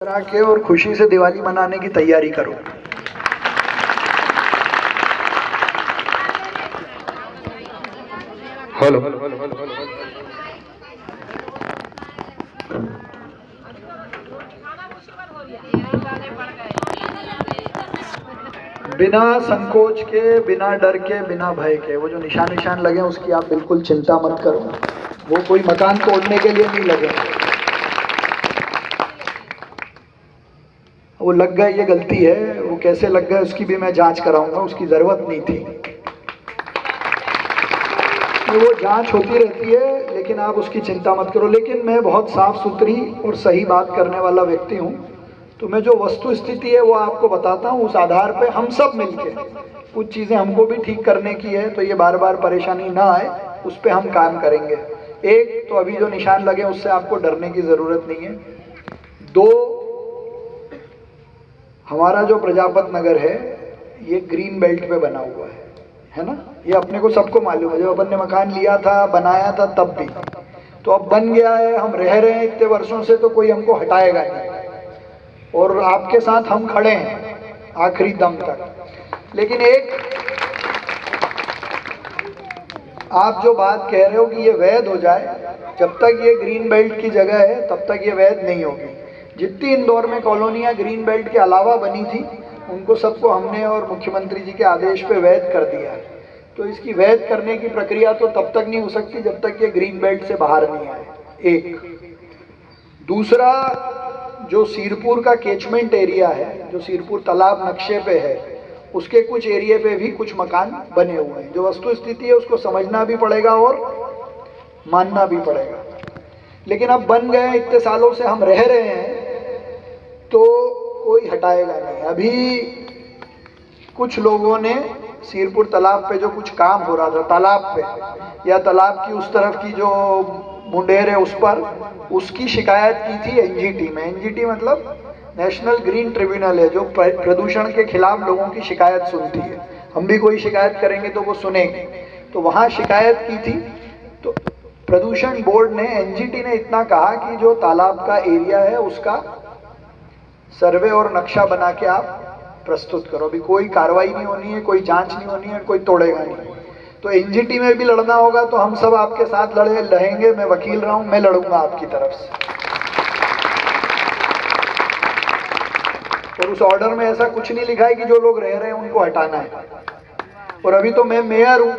करा के और खुशी से दिवाली मनाने की तैयारी करो। हेलो, बिना संकोच के, बिना डर के, बिना भय के, वो जो निशान लगे उसकी आप बिल्कुल चिंता मत करो। वो कोई मकान तोड़ने के लिए नहीं लगे, वो लग गए ये गलती है। वो कैसे लग गए उसकी भी मैं जांच कराऊंगा, उसकी ज़रूरत नहीं थी। वो जांच होती रहती है, लेकिन आप उसकी चिंता मत करो। लेकिन मैं बहुत साफ सुथरी और सही बात करने वाला व्यक्ति हूँ, तो मैं जो वस्तु स्थिति है वो आपको बताता हूँ। उस आधार पे हम सब मिलके, कुछ चीज़ें हमको भी ठीक करने की है, तो ये बार बार परेशानी ना आए उस पर हम काम करेंगे। एक तो अभी जो निशान लगे उससे आपको डरने की ज़रूरत नहीं है। दो, हमारा जो प्रजापत नगर है ये ग्रीन बेल्ट पे बना हुआ है ना। ये अपने को सबको मालूम है, जब अपन ने मकान लिया था, बनाया था तब भी। तो अब बन गया है, हम रह रहे हैं इतने वर्षों से, तो कोई हमको हटाएगा नहीं। और आपके साथ हम खड़े हैं आखिरी दम तक। लेकिन एक आप जो बात कह रहे हो कि ये वैध हो जाए, जब तक ये ग्रीन बेल्ट की जगह है तब तक ये वैध नहीं होगी। जितनी इंदौर में कॉलोनियाँ ग्रीन बेल्ट के अलावा बनी थी, उनको सबको हमने और मुख्यमंत्री जी के आदेश पे वैध कर दिया है। तो इसकी वैध करने की प्रक्रिया तो तब तक नहीं हो सकती जब तक ये ग्रीन बेल्ट से बाहर नहीं आए। एक दूसरा, जो सिरपुर का कैचमेंट एरिया है, जो सिरपुर तालाब नक्शे पे है, उसके कुछ एरिया पे भी कुछ मकान बने हुए हैं। जो वस्तु स्थिति है उसको समझना भी पड़ेगा और मानना भी पड़ेगा। लेकिन अब बन गए, इतने सालों से हम रह रहे हैं, तो कोई हटाएगा नहीं। अभी कुछ लोगों ने सिरपुर तालाब पे जो कुछ काम हो रहा था, तालाब पे या तालाब की उस तरफ की जो मुंडेर है उस पर, उसकी शिकायत की थी एनजीटी में। एनजीटी मतलब नेशनल ग्रीन ट्रिब्यूनल है, जो प्रदूषण के खिलाफ लोगों की शिकायत सुनती है। हम भी कोई शिकायत करेंगे तो वो सुनेंगे। तो वहाँ शिकायत की थी, तो प्रदूषण बोर्ड ने, एनजीटी ने इतना कहा कि जो तालाब का एरिया है उसका सर्वे और नक्शा बना के आप प्रस्तुत करो। अभी कोई कार्रवाई नहीं होनी है, कोई जांच नहीं होनी है, कोई तोड़ेगा नहीं। तो एनजीटी में भी लड़ना होगा तो हम सब आपके साथ लड़ेंगे। मैं वकील रहा हूं, मैं लड़ूंगा आपकी तरफ से। और उस ऑर्डर में ऐसा कुछ नहीं लिखा है कि जो लोग रह रहे हैं उनको हटाना है। और अभी तो मैं मेयर हूं,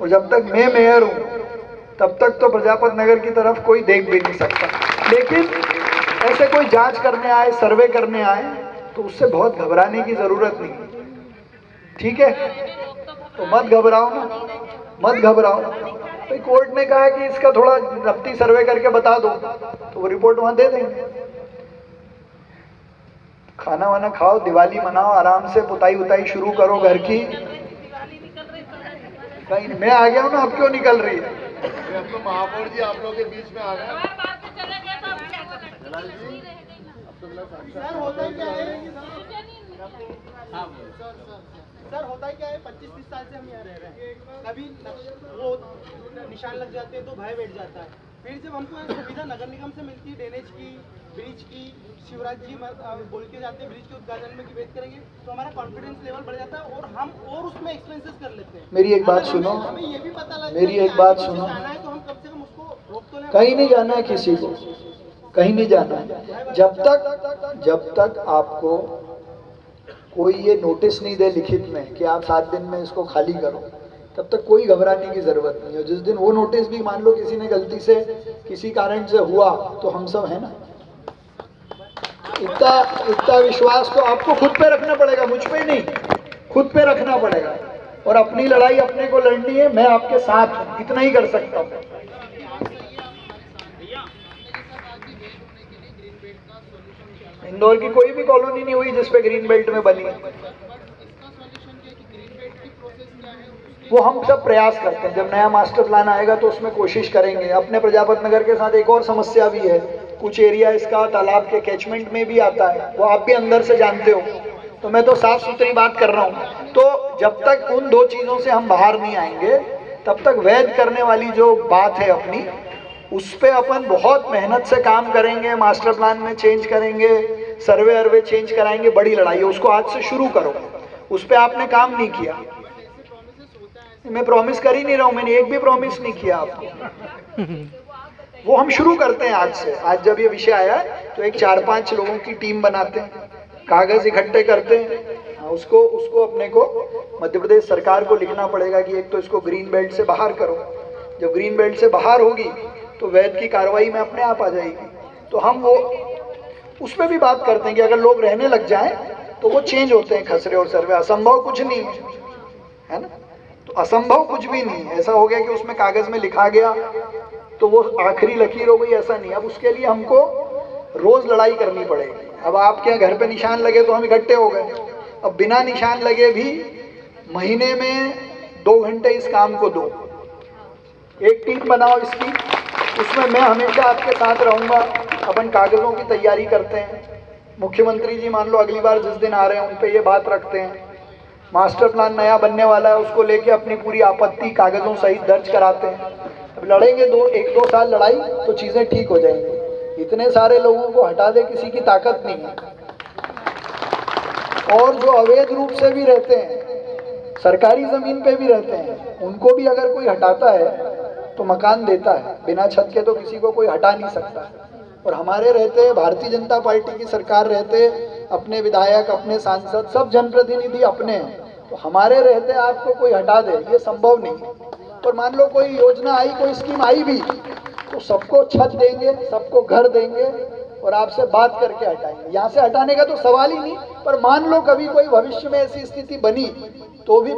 और जब तक मैं मेयर हूं तब तक तो प्रजापत नगर की तरफ कोई देख भी नहीं सकता। लेकिन ऐसे कोई जांच करने आए, सर्वे करने आए, तो उससे बहुत घबराने की जरूरत नहीं, ठीक है? तो मत घबराओ ना, मत घबराओ। तो कोर्ट ने कहा कि इसका थोड़ा रफ्ती सर्वे करके बता दो, तो वो रिपोर्ट वहां दे देंगे। खाना वाना खाओ, दिवाली मनाओ, आराम से पुताई उताई शुरू करो घर की। कहीं मैं आ गया हूँ ना, अब क्यों निकल रही है? तो महापौर जी आप लोगों के बीच में आ गए। सर होता क्या है? सर होता क्या है, 25-30 साल से हम यहाँ रह रहे हैं। कभी वो निशान लग जाते हैं तो भय बैठ जाता है। फिर जब हमको सुविधा नगर निगम से मिलती है, ड्रेनेज की, ब्रिज की, शिवराज जी बोल के जाते हैं ब्रिज के उद्घाटन में कि वेट करेंगे, तो हमारा कॉन्फिडेंस लेवल बढ़ जाता है और हम और उसमें एक्सपेंसेस कर लेते हैं। मेरी एक बात सुनो, हमें ये भी पता लगता है, मेरी एक बात सुनो, जाना है तो हम कम से कम उसको रोक तो लें। कहीं नहीं जाना है किसी को, कहीं नहीं जाना है। जब तक आपको कोई ये नोटिस नहीं दे लिखित में कि आप 7 दिन में इसको खाली करो, तब तक कोई घबराने की जरूरत नहीं है। जिस दिन वो नोटिस भी मान लो किसी ने गलती से, किसी कारण से हुआ, तो हम सब है ना। इतना विश्वास तो आपको खुद पे रखना पड़ेगा, मुझ पे नहीं, खुद पे रखना पड़ेगा। और अपनी लड़ाई अपने को लड़नी है, मैं आपके साथ हूं, इतना ही कर सकता हूं। इंदौर की कोई भी कॉलोनी नहीं हुई जिसपे ग्रीन बेल्ट में बनी है। वो हम सब प्रयास करते हैं। जब नया मास्टर प्लान आएगा तो उसमें कोशिश करेंगे। अपने प्रजापत नगर के साथ एक और समस्या भी है, कुछ एरिया इसका तालाब के कैचमेंट में भी आता है, वो आप भी अंदर से जानते हो। तो मैं तो साफ सुथरी बात कर रहा हूँ। तो जब तक उन दो चीज़ों से हम बाहर नहीं आएंगे, तब तक वैध करने वाली जो बात है अपनी, उस पे अपन बहुत मेहनत से काम करेंगे, मास्टर प्लान में चेंज करेंगे, सर्वे अर्वे चेंज कराएंगे, बड़ी लड़ाई है, उसको आज से शुरू करो। उस पे आपने काम नहीं किया। मैं प्रॉमिस कर ही नहीं रहा हूं, मैंने एक भी प्रॉमिस नहीं किया आपको। वो हम शुरू करते हैं आज से। आज जब ये विषय आया है तो एक 4-5 लोगों की टीम बनाते हैं, कागज इकट्ठे करते हैं, उसको अपने को मध्य प्रदेश सरकार को लिखना पड़ेगा कि एक तो इसको ग्रीन बेल्ट से बाहर करो। जब ग्रीन बेल्ट से बाहर होगी तो वैध की कार्रवाई में अपने आप आ जाएगी। तो हम वो उसमें भी बात करते हैं कि अगर लोग रहने लग जाएं तो वो चेंज होते हैं खसरे और सर्वे। असंभव कुछ नहीं है ना, तो असंभव कुछ भी नहीं है। ऐसा हो गया कि उसमें कागज में लिखा गया तो वो आखिरी लकीर हो गई, ऐसा नहीं। अब उसके लिए हमको रोज लड़ाई करनी पड़ेगी। अब आपके यहाँ घर पे निशान लगे तो हम इकट्ठे हो गए, अब बिना निशान लगे भी महीने में 2 घंटे इस काम को दो। एक टीम बनाओ इसकी, उसमें मैं हमेशा आपके साथ रहूँगा। अपन कागज़ों की तैयारी करते हैं। मुख्यमंत्री जी मान लो अगली बार जिस दिन आ रहे हैं उन पे ये बात रखते हैं। मास्टर प्लान नया बनने वाला है, उसको लेके अपनी पूरी आपत्ति कागज़ों सहित दर्ज कराते हैं। अब लड़ेंगे 1-2 साल लड़ाई तो चीज़ें ठीक हो जाएंगी। इतने सारे लोगों को हटा दे किसी की ताकत नहीं है। और जो अवैध रूप से भी रहते हैं, सरकारी ज़मीन पे भी रहते हैं, उनको भी अगर कोई हटाता है तो मकान देता है। बिना छत के तो किसी को कोई हटा नहीं सकता। और हमारे रहते, भारतीय जनता पार्टी की सरकार रहते, अपने विधायक, अपने सांसद, सब जनप्रतिनिधि अपने हैं, तो हमारे रहते आपको कोई हटा दे ये संभव नहीं है। और मान लो कोई योजना आई, कोई स्कीम आई भी तो सबको छत देंगे, सबको घर देंगे और आपसे बात करके हटाएंगे। यहाँ से हटाने का तो सवाल ही नहीं। पर मान लो कभी कोई भविष्य में ऐसी स्थिति बनी तो भी